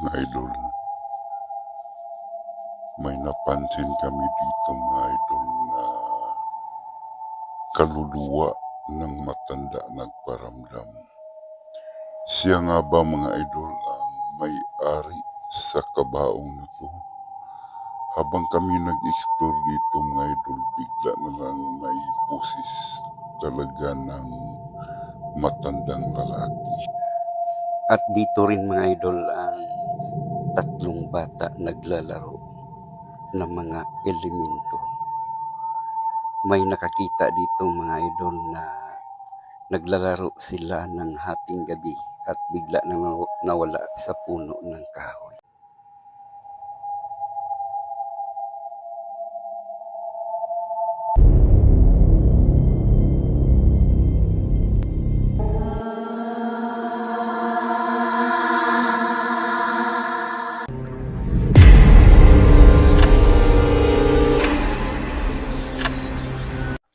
Mga idol, may napansin kami dito mga idol na kaluluwa ng matanda nagparamdam. Siya nga ba mga idol ang may-ari sa kabaong na to? Habang kami nag-explore dito mga idol, bigla na lang may busis talaga ng matandang lalaki. At dito rin mga idol ang tatlong bata naglalaro ng mga elemento. May nakakita dito mga idol na naglalaro sila ng hating gabi at bigla na nawala sa puno ng kahoy.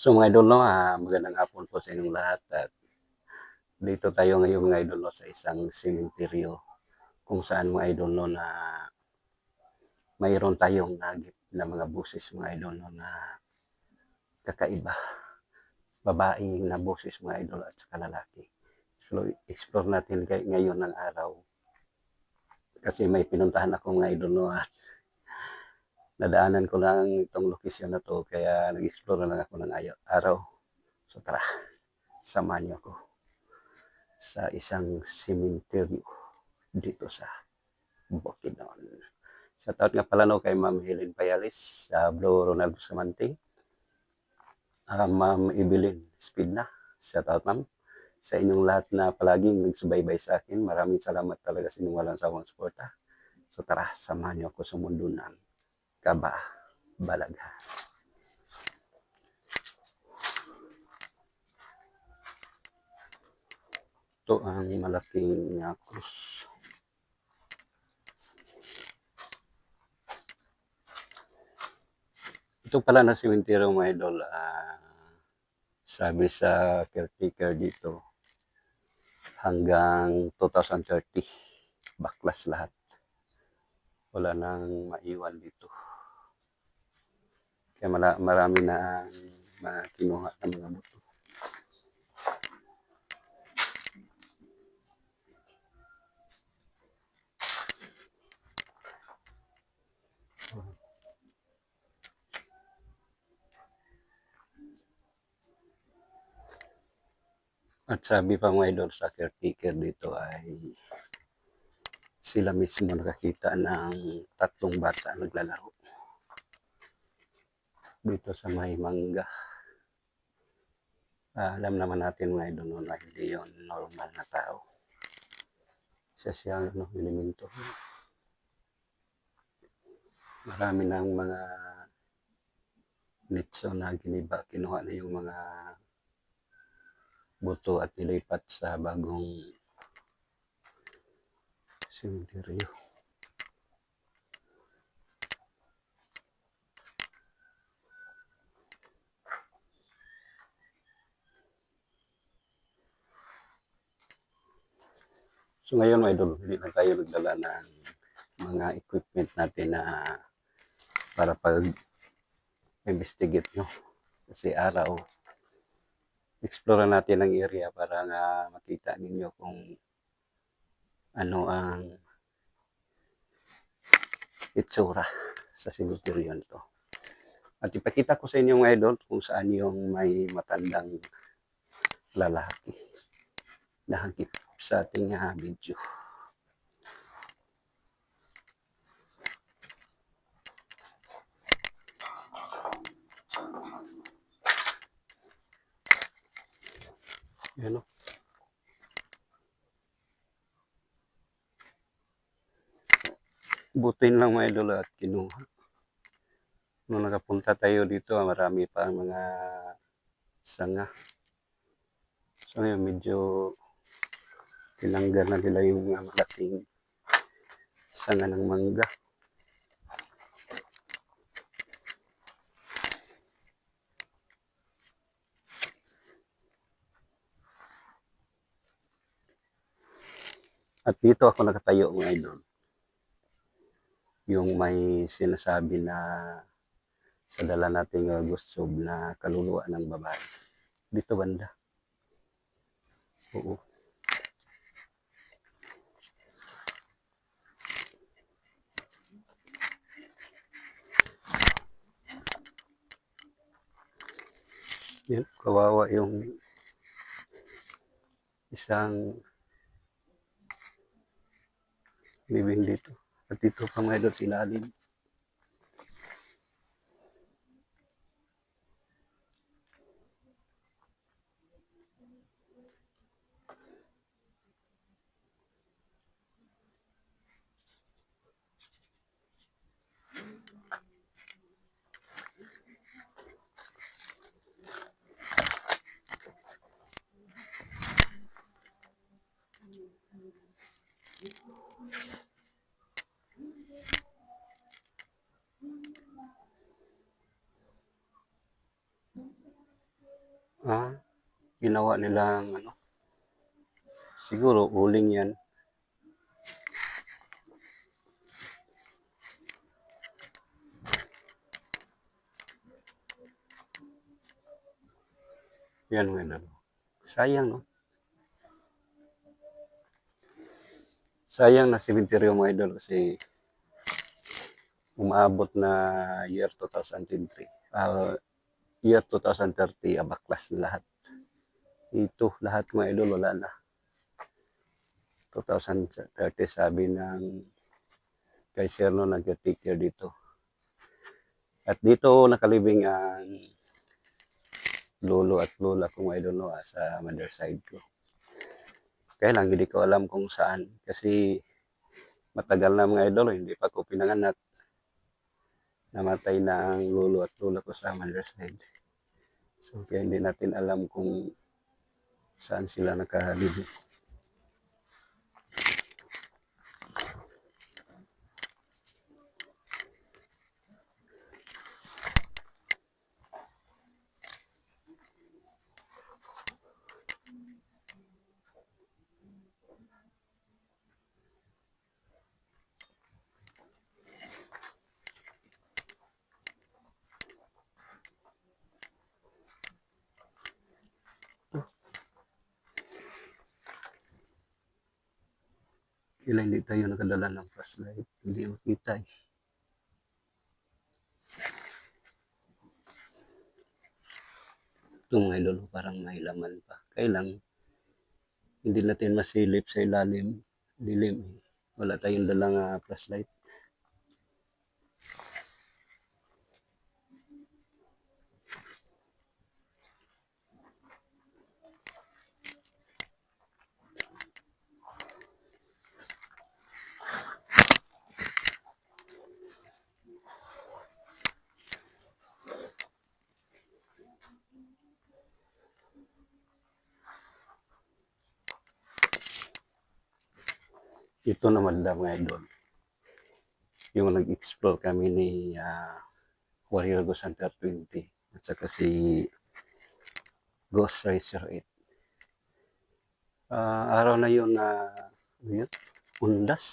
So mga idol, no, magandang hapon po sa inyong lahat at dito tayo ngayon mga idol, no, sa isang sementeryo kung saan mga idol, no, na mayroon tayong nagip na mga busis mga idol, no, na kakaiba. Babaeng na boses mga idol at saka lalaki. So explore natin ngayon ng araw kasi may pinuntahan ako mga idol, no, at nadaanan ko lang itong lokasyon na to kaya nag-explore na lang ako ng araw. So tara, samahan niyo ako sa isang cemetery dito sa Bukidnon. Shoutout nga pala, no, kay Ma'am Helen Payalis, sa Bro Ronaldo Samanting, Ma'am Evelyn Spidna. Shoutout ma'am sa inyong lahat na palaging nagsubaybay sa akin. Maraming salamat talaga sa inyong walang sawang suporta. So tara, samahan niyo ako sa mundo ng kababalaghan. Ito ang malaking krus. Ito pala na simenteryo mga idol, sabi sa caretaker dito, hanggang 2030, baklas lahat. Wala nang maiwan dito. Kaya marami na kinuha ng mga buto. At sabi pa mga idol sa caretaker dito ay sila mismo nakakita ng tatlong bata naglalaro dito sa may mangga. Alam naman natin mga idol, no, na hindi yun normal na tao. Siyang elemento. Marami ng mga nitso na giniba, kinuha na yung mga buto at nilipat sa bagong sementeryo. So ngayon mga idol, hindi na tayo nagdala ng mga equipment natin na para pag-investigate, no? Kasi araw, explore natin ang area para nga makita ninyo kung ano ang itsura sa cemetery nito. At ipakita ko sa inyo mga idol kung saan yung may matandang lalaki na hagip sa ating video. Yan, no? Butin lang mga idol at kinuha. Nung nakapunta tayo dito, marami pa mga sanga. So ngayon, medyo tinanggal na nila yung mga malaking sanga ng mangga. At dito ako nakatayo mga idol. yung may sinasabi na sa dala nating gusto na kaluluwa ng babae. Dito banda. Oo. Yun, kawawa yung isang living dito. At dito pa mga idol silalim. Ginawa nilang ano, siguro uling yan. Yan mga idol. Sayang, no? Sayang na cemetery mga idol kasi umaabot na year 2023. Year 2030, abaklas na lahat. Ito, lahat mga idol, wala na. 2030, sabi ng kay Sir no, nag-picture dito. At dito nakalibing ang lolo at lola kong idol no, sa mother side ko. Kaya lang, hindi ko alam kung saan. Kasi matagal na mga idol, hindi pa ko pinanganak. Namatay na ang lolo at lola ko sa mother side. So, kaya hindi natin alam kung saan sila nakalibing. Kailan hindi tayo nakadala ng flashlight, hindi makita eh. Ito mga idol, parang may laman pa. Kaya lang, hindi natin masilip sa ilalim, dilim. Wala tayong dalang flashlight. Ito naman lang mga idol. Yung nag-explore kami ni Warrior Ghost Hunter 20 at saka si Ghost Racer 8. Araw na yun na undas.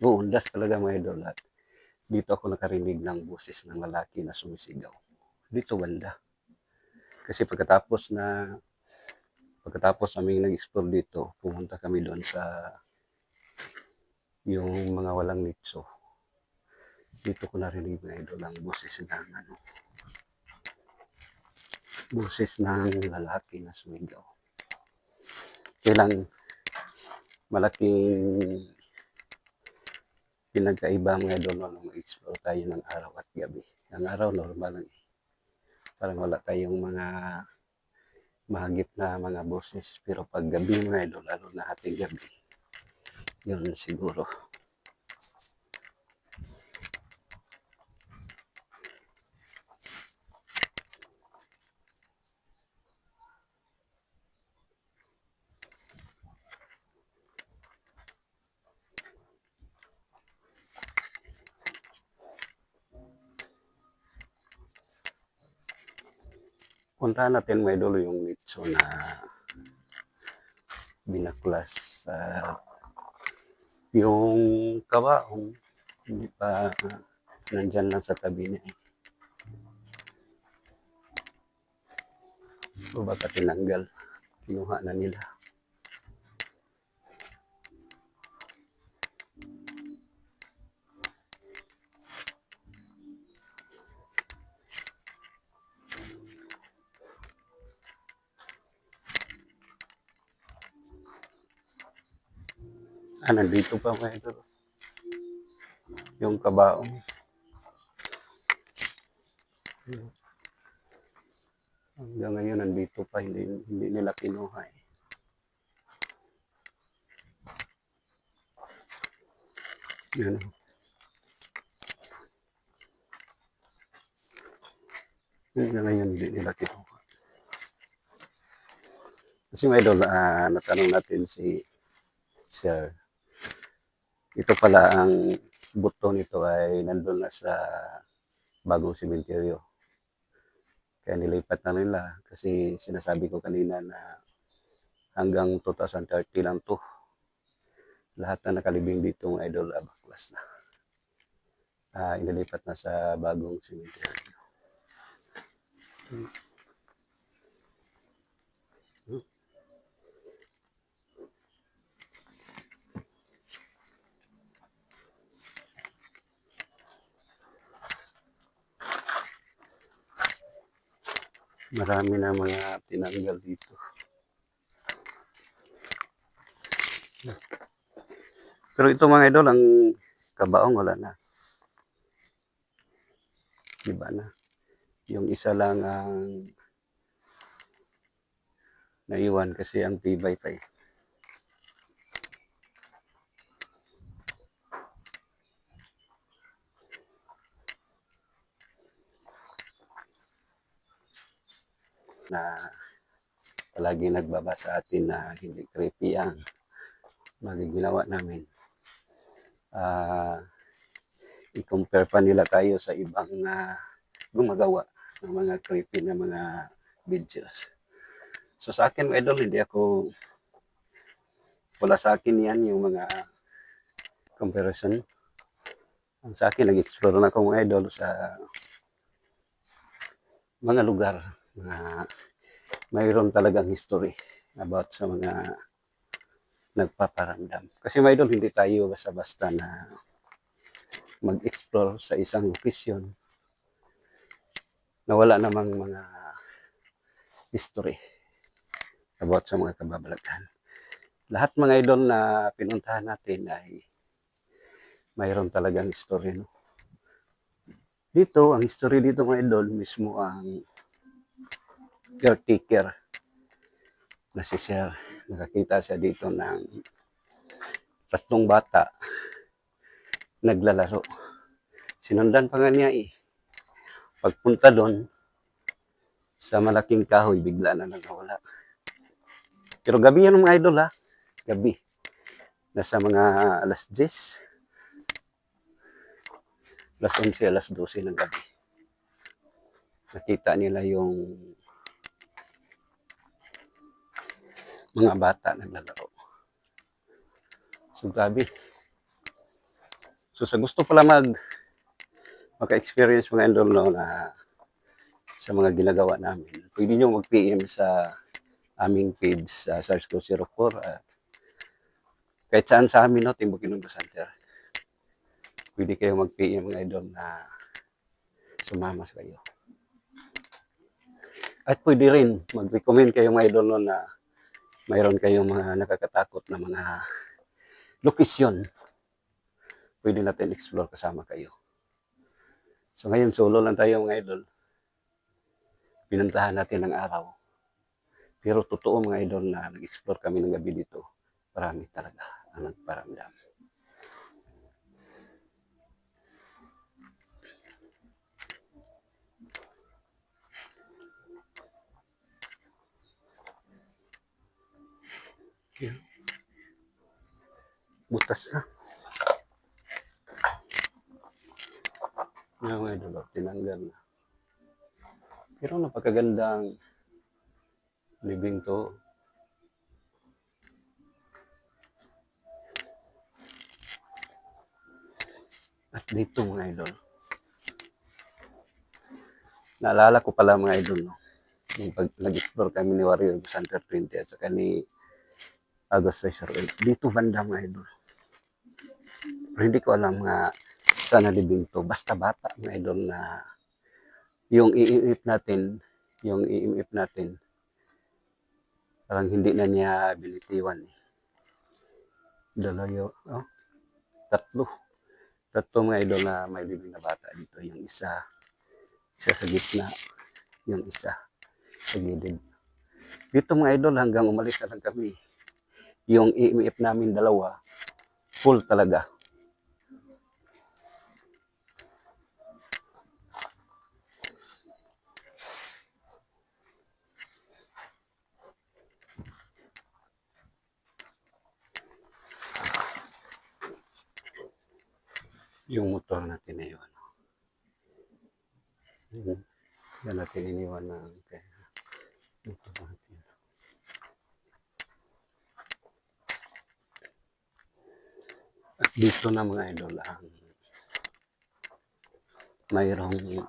Undas talaga mga idol. At dito ako nakarinig ng boses ng lalaki na sumisigaw. Dito banda. Kasi pagkatapos namin nag-explore dito, pumunta kami doon sa yung mga walang nitso. Dito ko narinig na idol ang boses ng lalaki na sumigaw. Kailang malaking pinagkaiba mga idol nung mag-explore tayo ng araw at gabi. Ang araw normal lang eh. Parang wala tayong mga mahagip na mga boses. Pero pag gabi mga idol, lalo na ating gabi, yun siguro. Puntahan natin mga idol yung nitso na binaklas sa yung kabaong Hindi pa nandyan lang sa tabi niya eh. O baka tinanggal. Kinuha na nila. Nandito pa mga idol. Yung kabaong. Hanggang ngayon nandito pa, hindi nila kinuha eh. Yun. Hanggang ngayon hindi nila kinuha. Kasi mga idol, natanong natin si Sir. Ito pala ang buto nito ay nandun na sa bagong sementeryo. Kaya nilipat na nila kasi sinasabi ko kanina na hanggang 2030 lang to. Lahat na nakalibing dito ng idol baklas na. Inilipat na sa bagong sementeryo. Marami na mga tinanggal dito. Pero ito mga idol, ang kabaong wala na. Diba na? Yung isa lang ang naiwan kasi ang tibay pa eh. Na palagi nagbaba sa atin na hindi creepy ang magiginawa namin. I-compare pa nila tayo sa ibang gumagawa ng mga creepy na mga videos. So sa akin, idol, wala sa akin yan yung mga comparison. Ang sa akin, nag-explore na akong idol sa mga lugar na mayroon talagang history about sa mga nagpaparamdam. Kasi mga idol, hindi tayo basta-basta na mag-explore sa isang location na wala namang mga history about sa mga kababalaghan. Lahat mga idol na pinuntahan natin ay mayroon talagang history. No? Dito, ang history dito mga idol, mismo ang caretaker na si Sir. Nakakita siya dito ng 3 bata naglalaro. Sinundan pa nga niya eh. Pagpunta doon, sa malaking kahoy, bigla na nawala. Pero gabi yan mga idol ha. Gabi. Nasa mga alas 10, alas 11, alas 12 ng gabi. Nakita nila yung mga bata naglalaro. So gabi. So sa gusto pala maka-experience mga idol no, na sa mga ginagawa namin, pwede nyo mag-PM sa aming page sa SARS-CoV-04 at kahit saan sa amin, no, Timog Ilonggo Center. Pwede kayo mag-PM mga idol na sumama sa kayo. At pwede rin mag-recommend kayo mga idol no, na mayroon kayong mga nakakatakot na mga lokasyon. Pwede natin explore kasama kayo. So ngayon, solo lang tayo mga idol. Pinuntahan natin ng araw. Pero totoo mga idol na nag-explore kami ng gabi dito. Marami talaga ang nagparamdam. Yeah. Butas na. Yan mga idol, tinanggal na. Pero napakagandang living to. At dito mga idol, naalala ko pala mga idol, no? Yung pag nag-explore kami ni Warrior Center 20 at saka ni August Racer Oil. Dito banda mga idol. Pero hindi ko alam nga saan nalibing to. Basta bata mga idol na yung EMF natin, parang hindi na niya binitiwan. Eh. Dalayo, oh, tatlo. Tatlo mga idol na may libing na bata dito. Yung isa sa gitna, yung isa sa gilid. Dito mga idol hanggang umalis na lang kami. Yung EMF namin dalawa, full talaga. Yung motor natin na yun. Yan natin iniwan na okay. Motor natin. At dito na mga idol ang mayroong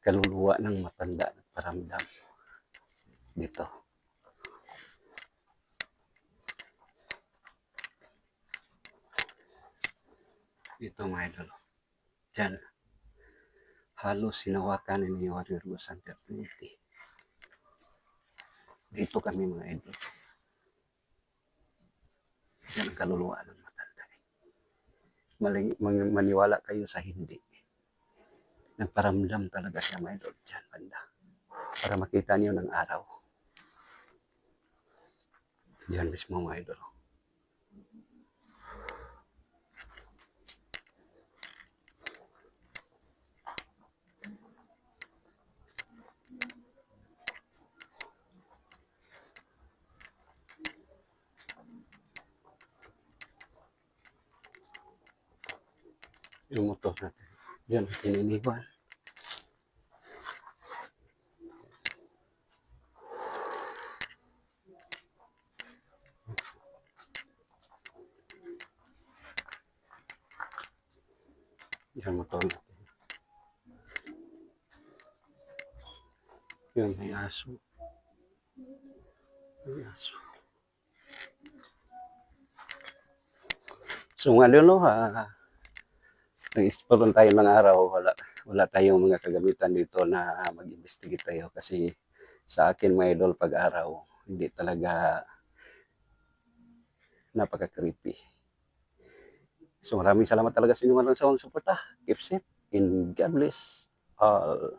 kaluluwa ng matanda na paramdam dito. Dito mga idol. Diyan. Halos sinawakan ni Warrior Center 20. Dito kami mga idol. Yan ang kaluluwa ng matanda. Maniwala kayo sa hindi. Nagparamdam talaga siya mga idol dyan banda. Para makita niyo ng araw. Diyan mismo mga idol. Yung motor natin. Diyan natin iniwan. Yan motor natin. Yun, may aso. May aso. So nga no, nag-explore tayo ng araw, wala tayong mga kagamitan dito na mag-investigate tayo kasi sa akin mga idol pag araw, hindi talaga napaka-creepy. So maraming salamat talaga sa inyo mga sa suporta. Keep safe and God bless all.